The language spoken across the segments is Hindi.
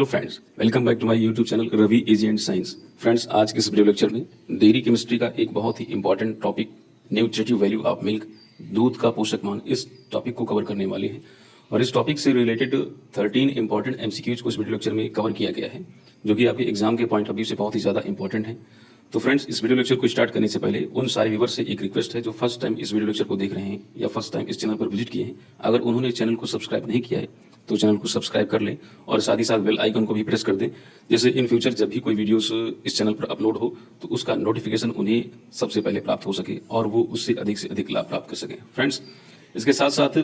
Hello friends, welcome back to my YouTube channel Ravi easy and science. Friends, आज के इस वीडियो लेक्चर में डेयरी केमिस्ट्री का एक बहुत ही important topic nutritive value of milk, दूध का पोषक मान, इस टॉपिक को कवर करने वाले हैं। और इस टॉपिक से रिलेटेड 13 इंपॉर्टेंट एमसीक्यूज को इस वीडियो लेक्चर में कवर किया गया है, जो कि आपके एग्जाम के पॉइंट ऑफ व्यू से बहुत ही ज़्यादा इंपॉर्टेंट है। तो फ्रेंड्स, इस वीडियो लेक्चर को स्टार्ट करने से पहले उन सारे व्यूअर्स से एक रिक्वेस्ट है जो फर्स्ट टाइम इस वीडियो लेक्चर को देख रहे हैं या फर्स्ट टाइम इस चैनल पर विजिट किए हैं, अगर उन्होंने चैनल को सब्सक्राइब नहीं किया है तो चैनल को सब्सक्राइब कर लें और साथ ही साथ बेल आइकन को भी प्रेस कर दें, जैसे इन फ्यूचर जब भी कोई वीडियोस इस चैनल पर अपलोड हो तो उसका नोटिफिकेशन उन्हें सबसे पहले प्राप्त हो सके और वो उससे अधिक लाभ प्राप्त कर सकें। फ्रेंड्स, इसके साथ साथ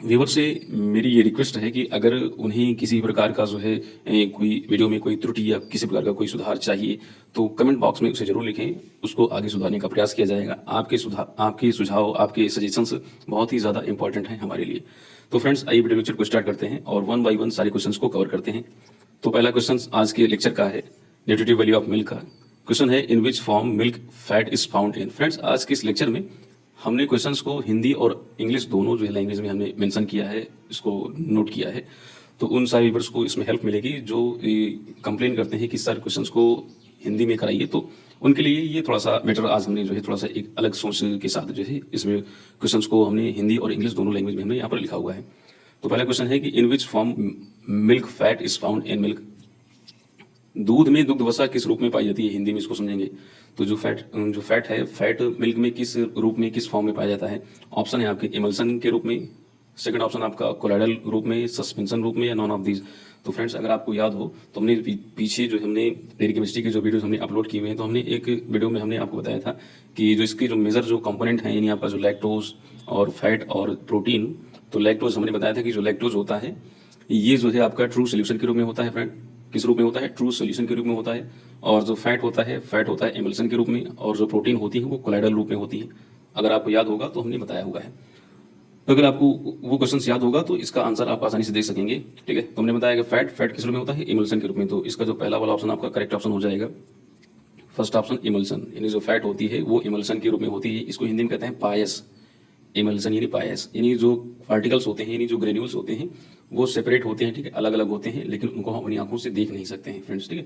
व्यूवर से मेरी ये रिक्वेस्ट है कि अगर उन्हें किसी प्रकार का जो है कोई वीडियो में कोई त्रुटि या किसी प्रकार का कोई सुधार चाहिए तो कमेंट बॉक्स में उसे जरूर लिखें, उसको आगे सुधारने का प्रयास किया जाएगा। आपके सुझाव, आपके सजेशंस बहुत ही ज़्यादा इंपॉर्टेंट हैं हमारे लिए। तो फ्रेंड्स, आइए वीडियो लेक्चर को स्टार्ट करते हैं और वन बाय वन सारे क्वेश्चंस को कवर करते हैं। तो पहला क्वेश्चन आज के लेक्चर का है न्यूट्रिटिव वैल्यू ऑफ मिल्क का। क्वेश्चन है, in which form milk fat is found in. Friends, आज के इस लेक्चर में हमने क्वेश्चंस को हिंदी और इंग्लिश दोनों जो है लैंग्वेज में हमने मेंशन किया है, इसको नोट किया है। तो उन सारे व्यूअर्स को इसमें हेल्प मिलेगी जो कंप्लेन करते हैं कि सर क्वेश्चंस को हिंदी में कराइए, तो उनके लिए ये थोड़ा सा बेटर आज हमने जो है थोड़ा सा एक अलग सोच के साथ जो है इसमें क्वेश्चंस को हमने हिंदी और इंग्लिश दोनों लैंग्वेज में हमने यहाँ पर लिखा हुआ है। तो पहला क्वेश्चन है कि in which form milk fat is found in milk. दूध में दुग्ध वसा किस रूप में पाई जाती है, हिंदी में इसको समझेंगे। तो जो फैट है, फैट मिल्क में किस रूप में, किस फॉर्म में पाया जाता है। ऑप्शन है आपके इमल्सन के रूप में, सेकंड ऑप्शन आपका कोलाइडल रूप में, सस्पेंशन रूप में, या नॉन ऑफ दीज। तो फ्रेंड्स, अगर आपको याद हो तो हमने पीछे जो हमने डेयरी केमिस्ट्री के जो वीडियोस हमने अपलोड किए हुए हैं, तो हमने एक वीडियो में हमने आपको बताया था कि जो इसके जो मेजर जो कंपोनेंट हैं, यानी आपका जो लैक्टोज और फैट और प्रोटीन। तो लैक्टोज हमने बताया था कि जो लैक्टोज होता है ये जो है आपका ट्रू सोल्यूशन के रूप में होता है। फ्रेंड, किस रूप में होता है? ट्रू सोल्यूशन के रूप में होता है। और जो फैट होता है एमल्सन के रूप में, और जो प्रोटीन होती है वो कोलाइडल रूप में होती है। अगर आपको याद होगा तो हमने बताया हुआ है। तो अगर आपको वो क्वेश्चन याद होगा तो इसका आंसर आप आसानी से देख सकेंगे। ठीक है, तो हमने बताया कि फैट किस रूप में होता है? इमल्सन के रूप में। तो इसका जो पहला वाला ऑप्शन आपका करेक्ट ऑप्शन हो जाएगा, फर्स्ट ऑप्शन इमल्सन, यानी जो फैट होती है वो इमल्सन के रूप में होती है। इसको हिंदी में कहते हैं पायस। इमल्सन यानी पायस, यानी जो पार्टिकल्स होते हैं, यानी जो ग्रेन्यूल्स होते हैं वो सेपरेट होते हैं, ठीक है, अलग अलग होते हैं, लेकिन उनको हम अपनी आंखों से देख नहीं सकते हैं फ्रेंड्स। ठीक है,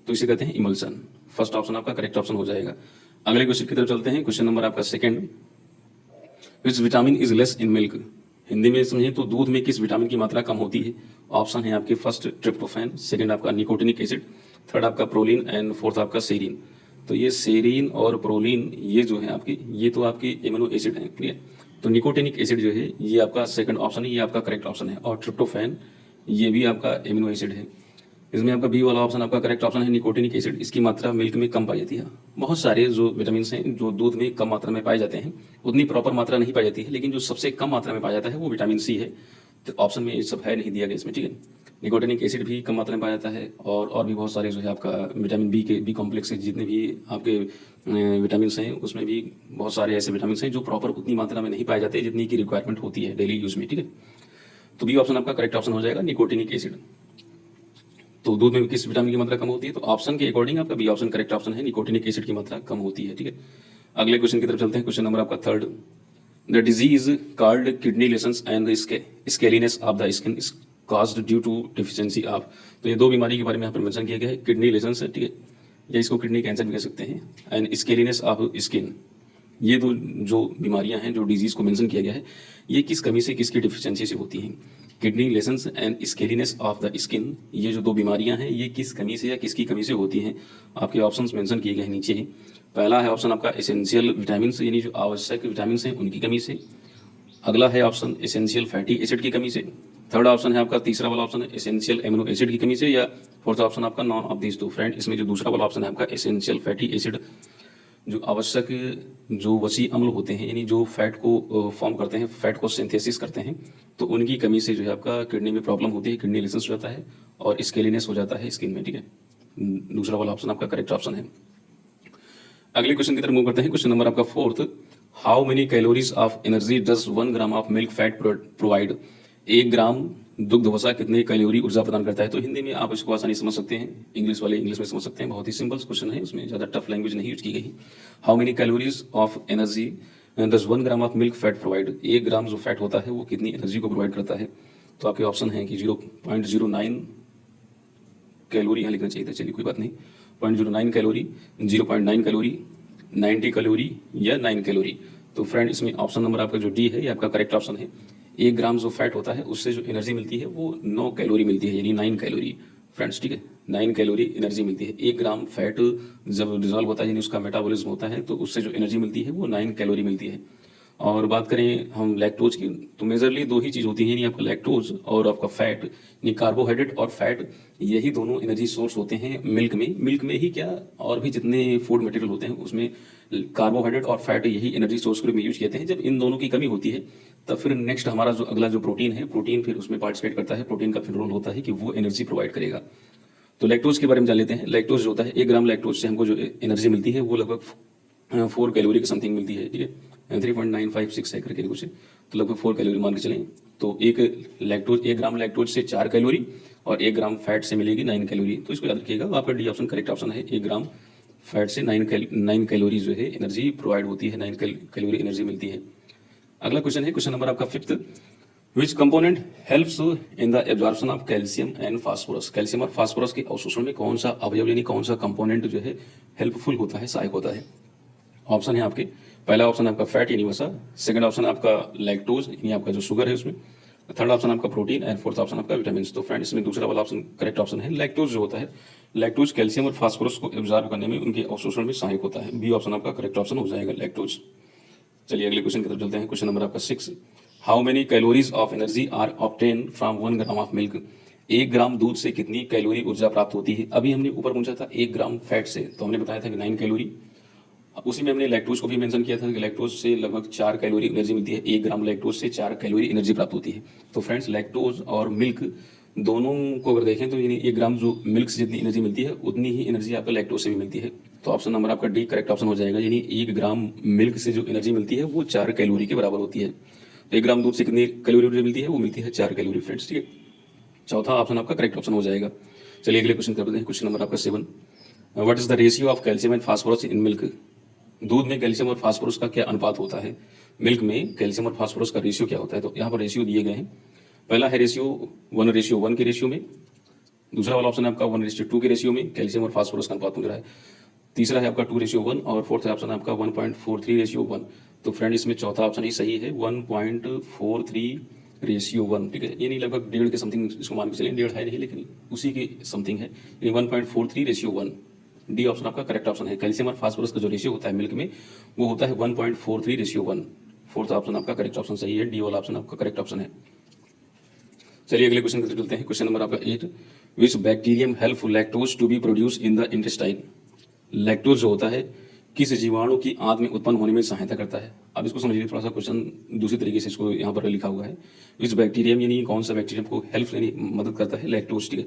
तो इसे कहते हैं इमल्सन। फर्स्ट ऑप्शन आपका करेक्ट ऑप्शन हो जाएगा। अगले क्वेश्चन की तरफ चलते हैं। क्वेश्चन नंबर आपका second, which vitamin is less in milk. Hindi में समझें तो दूध में किस विटामिन की मात्रा कम होती है। ऑप्शन है आपके फर्स्ट ट्रिप्टोफैन, सेकंड आपका निकोटिनिक एसिड, थर्ड आपका प्रोलीन एंड फोर्थ आपका सेरीन। तो ये सेरीन और प्रोलीन ये जो है आपकी, ये तो आपकी एमिनो एसिड है। क्लियर? तो निकोटिनिक एसिड जो है ये आपका सेकंड ऑप्शन है, ये आपका करेक्ट ऑप्शन है। और ट्रिप्टोफैन ये भी आपका एमिनो एसिड है। इसमें आपका बी वाला ऑप्शन आपका करेक्ट ऑप्शन है, निकोटिनिक एसिड। इसकी मात्रा मिल्क में कम पाई जाती है। बहुत सारे जो विटामिन हैं जो दूध में कम मात्रा में पाए जाते हैं, उतनी प्रॉपर मात्रा नहीं पाई जाती है, लेकिन जो सबसे कम मात्रा में पाया जाता है वो विटामिन सी है। तो ऑप्शन में ये सब है, नहीं दिया गया इसमें। ठीक है, निकोटिनिक एसिड भी कम मात्रा में पाया जाता है, और भी बहुत सारे जो है आपका विटामिन बी कॉम्प्लेक्स के जितने भी आपके विटामिन हैं उसमें भी बहुत सारे ऐसे विटामिन हैं जो प्रॉपर उतनी मात्रा में नहीं पाए जाते जितनी की रिक्वायरमेंट होती है डेली यूज में। ठीक है, तो बी ऑप्शन आपका करेक्ट ऑप्शन हो जाएगा, निकोटिनिक एसिड। तो दूध में किस विटामिन की मात्रा कम होती है? तो ऑप्शन के अकॉर्डिंग आपका बी ऑप्शन करेक्ट ऑप्शन है, निकोटिनिक एसिड की मात्रा कम होती है। ठीक है, अगले क्वेश्चन की तरफ चलते हैं। क्वेश्चन नंबर आपका third, the disease called kidney lesions and the scaliness of the skin is caused due to deficiency of. तो ये दो बीमारी के बारे में यहाँ पर मेंशन किया गया है, किडनी लेसन्स है, ठीक है, या इसको किडनी कैंसर भी कह सकते हैं, एंड स्केलीनेस ऑफ स्किन। ये दो जो बीमारियां हैं, जो डिजीज को मेंशन किया गया है, ये किस कमी से, किसकी डिफिशियंसी से होती हैं? Kidney lesions and scaliness of the skin, ये जो दो बीमारियां हैं ये किस कमी से या किसकी कमी से होती हैं? आपके ऑप्शंस मेंशन किए गए हैं नीचे ही। पहला है ऑप्शन आपका एसेंशियल विटामिन, यानी जो आवश्यक विटामिन हैं उनकी कमी से। अगला है ऑप्शन एसेंशियल फैटी एसिड की कमी से। थर्ड ऑप्शन है आपका, तीसरा वाला ऑप्शन है एसेंशियल एमिनो एसिड की कमी से, या फोर्थ ऑप्शन आपका none of these two. Friend, इसमें जो दूसरा वाला ऑप्शन है आपका एसेंशियल फैटी एसिड, जो आवश्यक जो वसी अम्ल होते हैं, यानी जो फैट को फॉर्म करते हैं, फैट को सिंथेसिस करते हैं, तो उनकी कमी से जो है आपका किडनी में प्रॉब्लम होती है, किडनी लेसन्स हो जाता है और स्केलीनेस हो जाता है स्किन में। ठीक है, दूसरा वाला ऑप्शन आपका करेक्ट ऑप्शन है। अगले क्वेश्चन की तरफ मूव करते हैं। क्वेश्चन नंबर आपका fourth, how many calories of energy does 1 gram of milk fat provide. 1 ग्राम दुग्ध वसा कितने कैलोरी ऊर्जा प्रदान करता है? तो हिंदी में आप इसको आसानी समझ सकते हैं, इंग्लिश वाले इंग्लिश में समझ सकते हैं। बहुत ही सिंपल क्वेश्चन है, उसमें ज़्यादा टफ लैंग्वेज नहीं यूज की गई। How many calories of energy does 1 gram of milk fat provide. 1 ग्राम जो फैट होता है वो कितनी एनर्जी को प्रोवाइड करता है? तो आपके ऑप्शन हैं कि 0.09 कैलोरी यहाँ लिखना चाहिए था, चलिए कोई बात नहीं। 0.09 कैलोरी, 0.9 कैलोरी, 90 कैलोरी या 9 कैलोरी। तो फ्रेंड इसमें ऑप्शन नंबर आपका जो डी है ये आपका करेक्ट ऑप्शन है। 1 ग्राम जो फैट होता है उससे जो एनर्जी मिलती है वो 9 कैलोरी मिलती है, यानी 9 कैलोरी फ्रेंड्स, ठीक है। 9 कैलोरी एनर्जी मिलती है। 1 ग्राम फैट जब डिजॉल्व होता है यानी उसका मेटाबॉलिज्म होता है तो उससे जो एनर्जी मिलती है वो 9 कैलोरी मिलती है। और बात करें हम लैक्टोज की, तो मेजरली 2 ही चीज़ होती है, यानी आपका लैक्टोज और आपका फैट, यानी कार्बोहाइड्रेट और फैट, यही दोनों एनर्जी सोर्स होते हैं मिल्क में। मिल्क में ही क्या, और भी जितने फूड मटेरियल होते हैं उसमें कार्बोहाइड्रेट और फैट यही एनर्जी सोर्स के रूप में यूज किए हैं। जब इन दोनों की कमी होती है तब फिर नेक्स्ट हमारा जो अगला जो प्रोटीन है, प्रोटीन फिर उसमें पार्टिसिपेट करता है। प्रोटीन का फिर रोल होता है कि वो एनर्जी प्रोवाइड करेगा। तो लैक्टोज के बारे में जान लेते हैं। लैक्टोज जो होता है, 1 ग्राम लैक्टोज से हमको जो एनर्जी मिलती है वो लगभग 4 कैलोरी की समथिंग मिलती है, ठीक है। 3.956 है करके कुछ, तो लगभग 4 कैलोरी मान के चलें। तो एक लैक्टोज, 1 ग्राम लैक्टोज से 4 कैलोरी और 1 ग्राम फैट से मिलेगी 9 कैलोरी। तो इसको याद रखिएगा, आपका डी ऑप्शन करेक्ट ऑप्शन है। 1 ग्राम फैट से 9 कैलोरी जो है एनर्जी प्रोवाइड होती है, 9 कैलोरी एनर्जी मिलती है। अगला क्वेश्चन है, क्वेश्चन नंबर आपका 5th। Which component helps in the absorption of calcium and phosphorus. Calcium और फास्फोरस के अवशोषण में कौन सा अवयव यानी कौन सा कंपोनेंट जो है हेल्पफुल होता है, सहायक होता है। ऑप्शन है आपके, पहला ऑप्शन आपका फैट यानी वसा, सेकंड ऑप्शन आपका लैक्टोज यानी आपका जो शुगर है उसमें, थर्ड ऑप्शन आपका प्रोटीन एंड फोर्थ ऑप्शन आपका विटामिन। तो फ्रेंड इसमें दूसरा वाला ऑप्शन करेक्ट ऑप्शन है। लैक्टोज जो होता है, लैक्टोज कैल्शियम और फास्फोरस को एब्जॉर्ब करने में, उनके अवशोषण में सहायक होता है। बी ऑप्शन आपका करेक्ट ऑप्शन हो जाएगा, लैक्टोज। चलिए अगले क्वेश्चन की तरफ चलते हैं। क्वेश्चन नंबर आपका 6। How many calories of energy are obtain from 1 gram of milk. 1 gram दूध से कितनी कैलोरी ऊर्जा प्राप्त होती है। अभी हमने ऊपर पूछा था 1 ग्राम फैट से, तो हमने बताया था कि 9 कैलोरी। उसी में हमने लैक्टोज को भी मेंशन किया था कि लैक्टोज से लगभग 4 कैलोरी एनर्जी मिलती है। 1 ग्राम लैक्टोज से 4 कैलोरी एनर्जी प्राप्त होती है। तो फ्रेंड्स लैक्टोज और मिल्क दोनों को अगर देखें तो यानी 1 ग्राम जो मिल्क से जितनी एनर्जी मिलती है उतनी ही एनर्जी आपको लैक्टोज से भी मिलती है। तो ऑप्शन नंबर आपका डी करेक्ट ऑप्शन हो जाएगा, यानी 1 ग्राम मिल्क से जो एनर्जी मिलती है वो 4 कैलोरी के बराबर होती है। तो 1 ग्राम दूध से कितनी कैलोरी मिलती है, वो मिलती है 4 कैलोरी फ्रेंड्स, ठीक है। चौथा ऑप्शन आपका करेक्ट ऑप्शन हो जाएगा। चलिए अगले क्वेश्चन करते हैं। क्वेश्चन नंबर आपका 7। What is the ratio of calcium and phosphorus in milk. दूध में कैल्शियम और फास्फोरस का क्या अनुपात होता है। मिल्क में कैल्शियम और फास्फोरस का रेशियो क्या होता है। तो यहाँ पर रेशियो दिए गए हैं। पहला है रेशियो 1:1 के रेशियो में, दूसरा वाला ऑप्शन है आपका 1:2 के रेशियो में कैल्शियम और फास्फोरस का अनुपात मिल रहा है। तीसरा है आपका 2:1 और फोर्थ ऑप्शन है आपका 1.43:1। तो फ्रेंड इसमें चौथा ऑप्शन ही सही है, 1.43:1, ठीक है। यानी लगभग 1.5 के समथिंग इसको मान के चलें, 1.5 है नहीं लेकिन उसी के समथिंग है, यानी 1.43:1। डी ऑप्शन आपका करेक्ट ऑप्शन है। कैल्शियम और फास्फोरस का जो रेशियो होता है मिल्क में वो होता है 1.43:1। फोर्थ ऑप्शन आपका करेक्ट ऑप्शन सही है, डी वाला ऑप्शन आपका करेक्ट ऑप्शन है। चलिए अगले क्वेश्चन की तरफ चलते हैं। क्वेश्चन नंबर आपका 8। Which bacterium help lactose to be produce in the intestine. Lactose जो होता है किस जीवाणु की आंत में उत्पन्न होने में सहायता करता है। अब इसको समझिए, थोड़ा सा क्वेश्चन दूसरी तरीके से इसको यहाँ पर लिखा हुआ है। विच बैक्टीरियम यानी कौन सा बैक्टीरियम को हेल्प यानी मदद करता है, लैक्टोज, ठीक है।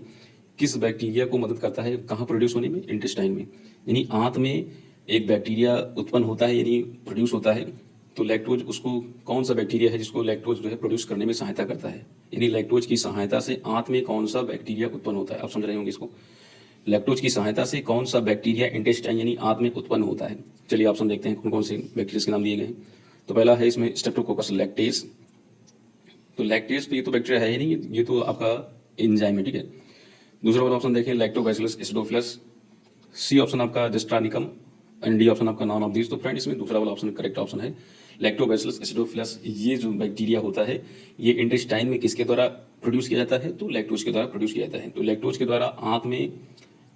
किस बैक्टीरिया को मदद करता है, कहाँ प्रोड्यूस होने में, इंटेस्टाइन में। यानी आंत में एक बैक्टीरिया उत्पन्न होता है यानी प्रोड्यूस होता है, तो लैक्टोज उसको कौन सा बैक्टीरिया है जिसको लैक्टोज जो है प्रोड्यूस करने में सहायता करता है। यानी लैक्टोज की सहायता से आंत में कौन सा बैक्टीरिया उत्पन्न होता है। आप समझ रहे होंगे इसको, लैक्टोज की सहायता से कौन सा बैक्टीरिया इंटेस्टाइन यानी आंत में उत्पन्न होता है। चलिए ऑप्शन देखते हैं कौन कौन से बैक्टीरिया के नाम दिए गए हैं। तो पहला है इसमें स्ट्रेप्टोकोकस लैक्टेस। तो लैक्टेस तो ये तो बैक्टीरिया है ही नहीं, ये तो आपका एंजाइम है, ठीक है। दूसरा वाला ऑप्शन देखें लैक्टोबैसिलस एसिडोफिलस। सी ऑप्शन आपका डिस्ट्रानिकम एंड डी ऑप्शन आपका नॉन ऑफ दिस। तो फ्रेंड इसमें दूसरा वाला ऑप्शन करेक्ट ऑप्शन है, लैक्टोबैसिलस एसिडोफिलस। ये जो बैक्टीरिया होता है ये इंटेस्टाइन में किसके द्वारा प्रोड्यूस किया जाता है, तो लैक्टोज के द्वारा प्रोड्यूस किया जाता है। तो लैक्टोज के द्वारा आंत में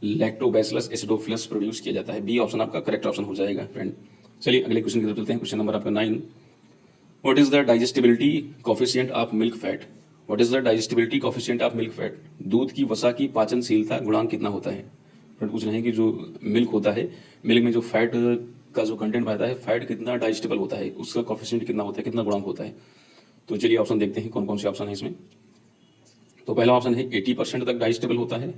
लैक्टोबैसिलस एसिडोफिलस प्रोड्यूस किया जाता है। बी ऑप्शन आपका करेक्ट ऑप्शन हो जाएगा फ्रेंड। चलिए अगले क्वेश्चन की तरफ चलते हैं। क्वेश्चन नंबर आपका 9। What is the digestibility coefficient of milk fat. What is the digestibility coefficient of milk fat. दूध की वसा की पाचनशीलता गुणांक कितना होता है। फ्रेंड पूछ रहे हैं कि जो मिल्क होता है, मिल्क में जो फैट का जो कंटेंट रहता है, फैट कितना डाइजेस्टेबल होता है, उसका कोफिशिएंट कितना होता है, कितना गुणांक होता है। तो चलिए ऑप्शन देखते हैं कौन कौन से ऑप्शन है इसमें। तो पहला ऑप्शन है 80% तक डाइजेस्टेबल होता है,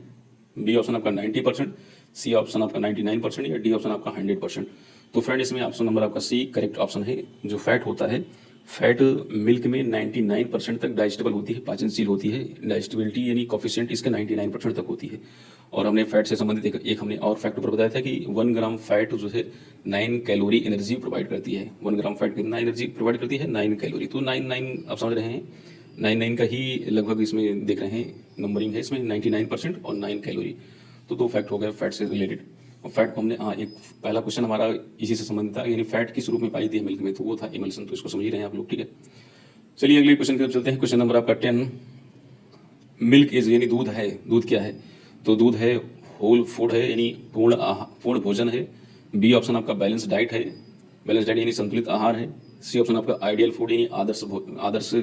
बी ऑप्शन आपका 90%, सी ऑप्शन आपका 99% या डी ऑप्शन आपका 100%। तो फ्रेंड इसमें ऑप्शन नंबर आपका सी करेक्ट ऑप्शन है। जो फैट होता है, फैट मिल्क में 99% तक डाइजेस्टेबल होती है, पाचनशील होती है। डाइजेस्टिबिलिटी यानी कोफिशिएंट इसका 99% तक होती है। और हमने फैट से संबंधित एक हमने और फैक्ट ऊपर बताया था कि 1 ग्राम फैट जो है 9 कैलोरी एनर्जी प्रोवाइड करती है। 1 ग्राम फैट कितना एनर्जी प्रोवाइड करती है, 9 कैलोरी। तो 9 आप समझ रहे हैं, 9 का ही लगभग इसमें देख रहे हैं नंबरिंग है इसमें, 99% और 9 कैलोरी। तो दो फैक्ट हो गए फैट से रिलेटेड। और फैट को हमने एक पहला क्वेश्चन हमारा इसी से संबंधित था, यानी फैट किस रूप में पाई दी है मिल्क में, तो वो था इमल्सन, तो इसको समझ ही रहे हैं आप लोग, ठीक है। चलिए अगले क्वेश्चन की तरफ चलते हैं। क्वेश्चन नंबर आपका 10, मिल्क इज यानी दूध है, दूध क्या है, तो दूध है होल फूड है, यानी पूर्ण भोजन है। बी ऑप्शन आपका बैलेंस डाइट है, बैलेंस डाइट यानी संतुलित आहार है। सी ऑप्शन आपका आइडियल फूड यानी आदर्श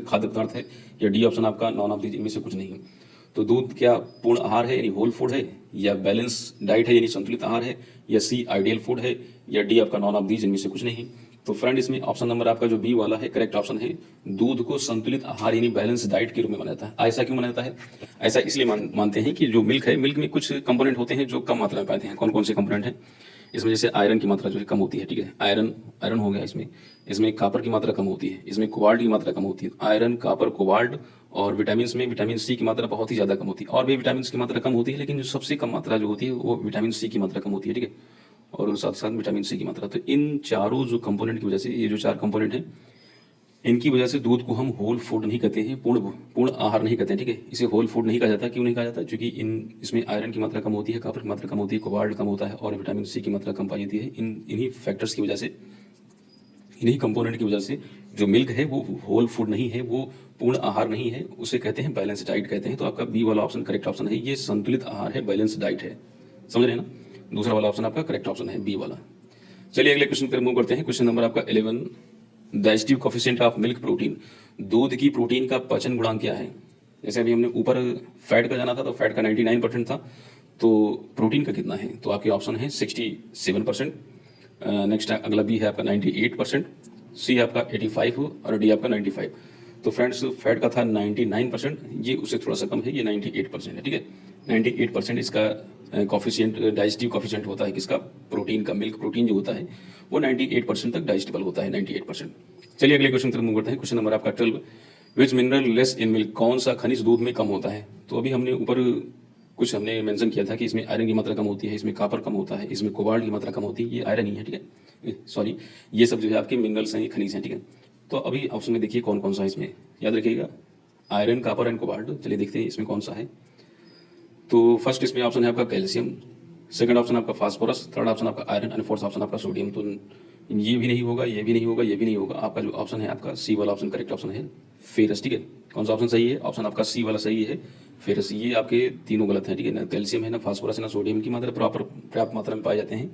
खाद्य पदार्थ है, या डी ऑप्शन आपका नॉन ऑफ इनमें से कुछ नहीं। तो दूध क्या पूर्ण आहार है यानी होल फूड है, या बैलेंस डाइट है यानी संतुलित आहार है, या सी आइडियल फूड है, या डी आपका नॉन ऑफ दीज इनमें से कुछ नहीं। तो फ्रेंड इसमें ऑप्शन नंबर आपका जो बी वाला है करेक्ट ऑप्शन है। दूध को संतुलित आहार यानी बैलेंस डाइट के रूप में माना जाता है। ऐसा क्यों माना जाता है? ऐसा इसलिए मानते हैं कि जो मिल्क है, मिल्क में कुछ कंपोनेंट होते हैं जो कम मात्रा में पाते हैं। कौन कौन से कंपोनेंट हैं? इसमें जैसे आयरन की मात्रा जो है कम होती है, ठीक है, आयरन हो गया इसमें कापर की मात्रा कम होती है, इसमें कोबाल्ट की मात्रा कम होती है। आयरन, कापर, कोबाल्ट और विटामिन में विटामिन सी की मात्रा बहुत ही ज़्यादा कम होती है। और भी विटामिन की मात्रा कम होती है, लेकिन जो सबसे कम मात्रा जो होती है वो विटामिन सी की मात्रा कम होती है, ठीक है, और साथ साथ विटामिन सी की मात्रा। तो इन चारों जो कंपोनेंट की वजह से, ये जो चार कंपोनेंट हैं, इनकी वजह से दूध को हम होल फूड नहीं कहते हैं, पूर्ण आहार नहीं कहते हैं, ठीक है। इसे होल फूड नहीं कहा जाता। क्यों नहीं कहा जाता? क्योंकि इसमें आयरन की मात्रा कम होती है, कापर की मात्रा कम होती है, कोबाल्ट कम होता है और विटामिन सी की मात्रा कम पाई जाती है। इन्हीं फैक्टर्स की वजह से, इन्हीं कंपोनेंट की वजह से जो मिल्क है वो होल फूड नहीं है, वो पूर्ण आहार नहीं है, उसे कहते हैं बैलेंस डाइट कहते हैं। तो आपका बी वाला ऑप्शन करेक्ट ऑप्शन है, ये संतुलित आहार है, बैलेंस डाइट है। समझ रहे हैं ना? दूसरा वाला ऑप्शन आपका करेक्ट ऑप्शन है, बी वाला। चलिए अगले क्वेश्चन पर मूव करते हैं। क्वेश्चन नंबर आपका 11, digestive coefficient of milk protein. दूध की प्रोटीन का पचन गुणांक क्या है? जैसे अभी हमने ऊपर फैट का जाना था, तो फैट का 99% था, तो प्रोटीन का कितना है? तो आपके ऑप्शन है 67%, नेक्स्ट अगला बी है आपका 98%, सी आपका 85 और डी आपका 95। तो फ्रेंड्स फैट का था 99%, ये उससे थोड़ा सा कम है, ये 98% है, ठीक है। 98% इसका कॉफिशिएंट, डाइजेस्टिव कॉफिशिएंट होता है किसका? प्रोटीन का। मिल्क प्रोटीन जो होता है वो 98% तक डाइजेस्टेबल होता है, 98%। चलिए अगले क्वेश्चन तरफ मूव करते हैं। क्वेश्चन नंबर आपका 12, विच मिनरल लेस इन मिल्क। कौन सा खनिज दूध में कम होता है? तो अभी हमने ऊपर कुछ हमने मेंशन किया था कि इसमें आयरन की मात्रा कम होती है, इसमें कापर कम होता है, इसमें कोबाल्ट की मात्रा कम होती है। ये आयरन ही है, ठीक है, सॉरी, ये सब जो है आपके मिनरल्स हैं, ये खनिज हैं, ठीक है। तो अभी ऑप्शन में देखिए कौन कौन सा है इसमें, याद रखिएगा, आयरन, कापर एंड कोबाल्ट। चलिए देखते हैं इसमें कौन सा है। तो फर्स्ट इसमें ऑप्शन है आपका कैल्शियम, सेकंड ऑप्शन आपका फास्फोरस, थर्ड ऑप्शन आपका आयरन एंड फोर्थ ऑप्शन आपका सोडियम। तो ये भी नहीं होगा, ये भी नहीं होगा, ये भी नहीं होगा। आपका जो ऑप्शन है आपका सी वाला ऑप्शन करेक्ट ऑप्शन है, फेरस, ठीक है। कौन सा ऑप्शन सही है? ऑप्शन आपका सी वाला सही है, फेरस। ये आपके तीनों गलत हैं, ठीक है। ना कैल्शियम है, ना फास्फोरस है, ना सोडियम की मात्रा पर्याप्त मात्रा में पाए जाते हैं।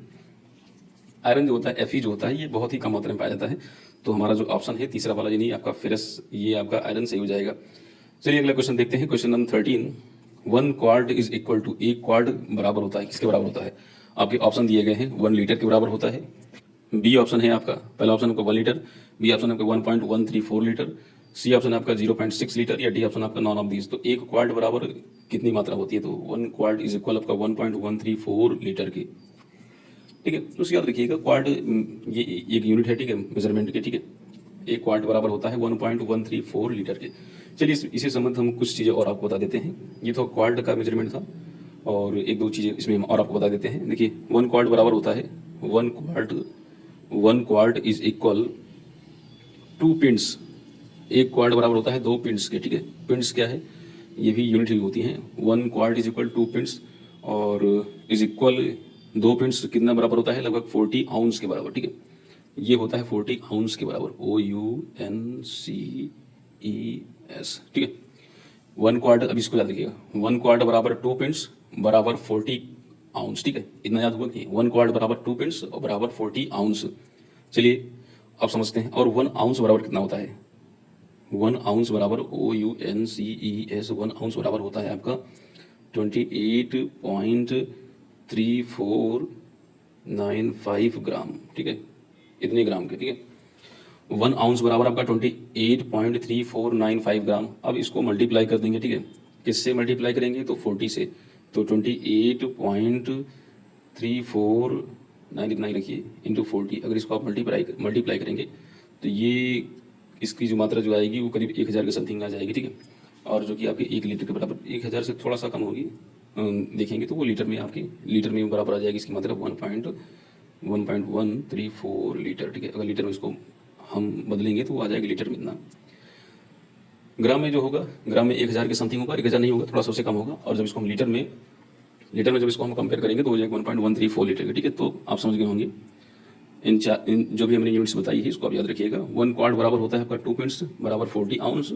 आयरन जो होता है, Fe जो होता है, ये बहुत ही कम मात्रा में पाया जाता है। तो हमारा जो ऑप्शन है तीसरा वाला, यानी आपका फेरस, ये आपका आयरन सही हो जाएगा। चलिए अगला क्वेश्चन देखते हैं। Question number 13, 1 quart is equal to, एक क्वार्ट बराबर होता है, किसके बराबर होता है? आपके ऑप्शन दिए गए हैं, 1 लीटर के बराबर होता है। बी ऑप्शन है आपका, पहला ऑप्शन आपका 1 लीटर, बी ऑप्शन आपका 1.134 लीटर, सी ऑप्शन आपका 0.6 लीटर, या डी ऑप्शन आपका नॉन ऑफ दीज। तो एक क्वार्ट बराबर कितनी मात्रा होती है? तो 1 क्वार्ट इज इक्वल आपका 1.134 लीटर की, ठीक है। तो उसको याद रखिएगा, क्वार्ट ये एक यूनिट है, ठीक है, मेजरमेंट के, ठीक है। एक क्वार्ट बराबर होता है 1.134 लीटर के। चलिए इसी संबंध हम कुछ चीज़ें और आपको बता देते हैं। ये तो क्वार्ट का मेजरमेंट था, और एक दो चीज़ें इसमें हम और आपको बता देते हैं। देखिए 1 क्वार्ट बराबर होता है 1 क्वार्ट इज इक्वल 2 पिंट्स। एक क्वार्ट बराबर होता है 2 पिंट्स के, ठीक है। पिंट्स क्या है? ये भी यूनिट ही होती हैं। 1 क्वार्ट इज इक्वल 2 पिंट्स, और इज इक्वल 2 पिंट्स कितना बराबर होता है? लगभग 40 आउंस के बराबर, ठीक है। ये होता है 40 आउंस के बराबर, OUNCES, ठीक है। 1 क्वार्ट, अब इसको याद रखिएगा, 1 क्वार्ट बराबर 2 पिंट्स बराबर 40 आउंस, ठीक है। इतना याद हुआ कि 1 क्वार्ट बराबर 2 पिंट्स और बराबर 40 आउंस। चलिए अब समझते हैं। और 1 आउंस बराबर कितना होता है? 1 आउंस बराबर OUNCES, 1 आउंस बराबर होता है आपका 28.3495 ग्राम, ठीक है, इतने ग्राम के, ठीक है। 1 आउंस बराबर आपका 28.3495 ग्राम। अब इसको मल्टीप्लाई कर देंगे, ठीक है। किससे मल्टीप्लाई करेंगे? तो 40 से। तो 28.349 इतना ही रखिए इंटू 40। अगर इसको आप मल्टीप्लाई करेंगे तो ये इसकी जो मात्रा जो आएगी वो करीब 1000 के समथिंग आ जाएगी, ठीक है। और जो कि आपके 1 लीटर के बराबर, 1000 से थोड़ा सा कम होगी, देखेंगे तो वो लीटर में आपकी लीटर में बराबर आ जाएगी इसकी मात्रा 1.134 लीटर, ठीक है। अगर लीटर में इसको हम बदलेंगे तो वो आ जाएगी लीटर में इतना। ग्राम में जो होगा, ग्राम में 1000 के समथिंग होगा, 1000 नहीं होगा, थोड़ा सा उससे कम होगा। और जब इसको हम लीटर में लीटर में जब इसको हम कंपेयर करेंगे तो हो जाएगा 1.134 लीटर का, ठीक है। तो आप समझ गए होंगे इन जो भी हमने यूनिट्स बताई है इसको आप याद रखिएगा। 1 क्वार्ट बराबर होता है आपका 2 पिंट्स बराबर 40 आउंस,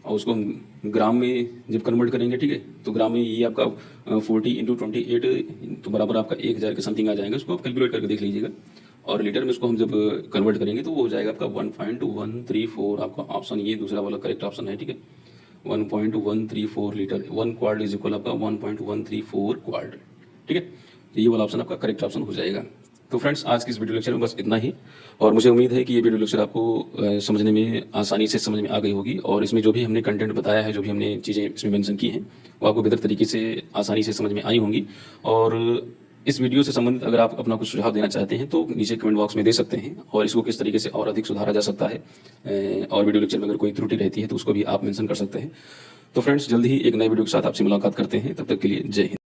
और उसको हम ग्राम में जब कन्वर्ट करेंगे, ठीक है, तो ग्राम में ये आपका 40 इंटू 28 तो बराबर आपका 1000 के समथिंग आ जाएगा। उसको आप कैलकुलेट करके देख लीजिएगा। और लीटर में इसको हम जब कन्वर्ट करेंगे तो वो हो जाएगा आपका 1.134। आपका ऑप्शन ये दूसरा वाला करेक्ट ऑप्शन है, ठीक है। 1.134 लीटर, 1 क्वार्ट इज इक्वल आपका 1.134 क्वार्ट, ठीक है। तो ये वाला ऑप्शन आपका करेक्ट ऑप्शन हो जाएगा। तो फ्रेंड्स आज की इस वीडियो लेक्चर में बस इतना ही, और मुझे उम्मीद है कि ये वीडियो लेक्चर आपको समझने में आसानी से समझ में आ गई होगी, और इसमें जो भी हमने कंटेंट बताया है, जो भी हमने चीज़ें इसमें मेंशन की हैं, वो आपको बेहतर तरीके से आसानी से समझ में आई होंगी। और इस वीडियो से संबंधित अगर आप अपना कुछ सुझाव देना चाहते हैं तो नीचे कमेंट बॉक्स में दे सकते हैं, और इसको किस तरीके से और अधिक सुधारा जा सकता है, और वीडियो लेक्चर में अगर कोई त्रुटि रहती है तो उसको भी आप मेंशन कर सकते हैं। तो फ्रेंड्स जल्दी ही एक नए वीडियो के साथ आपसे मुलाकात करते हैं, तब तक के लिए जय हिंद।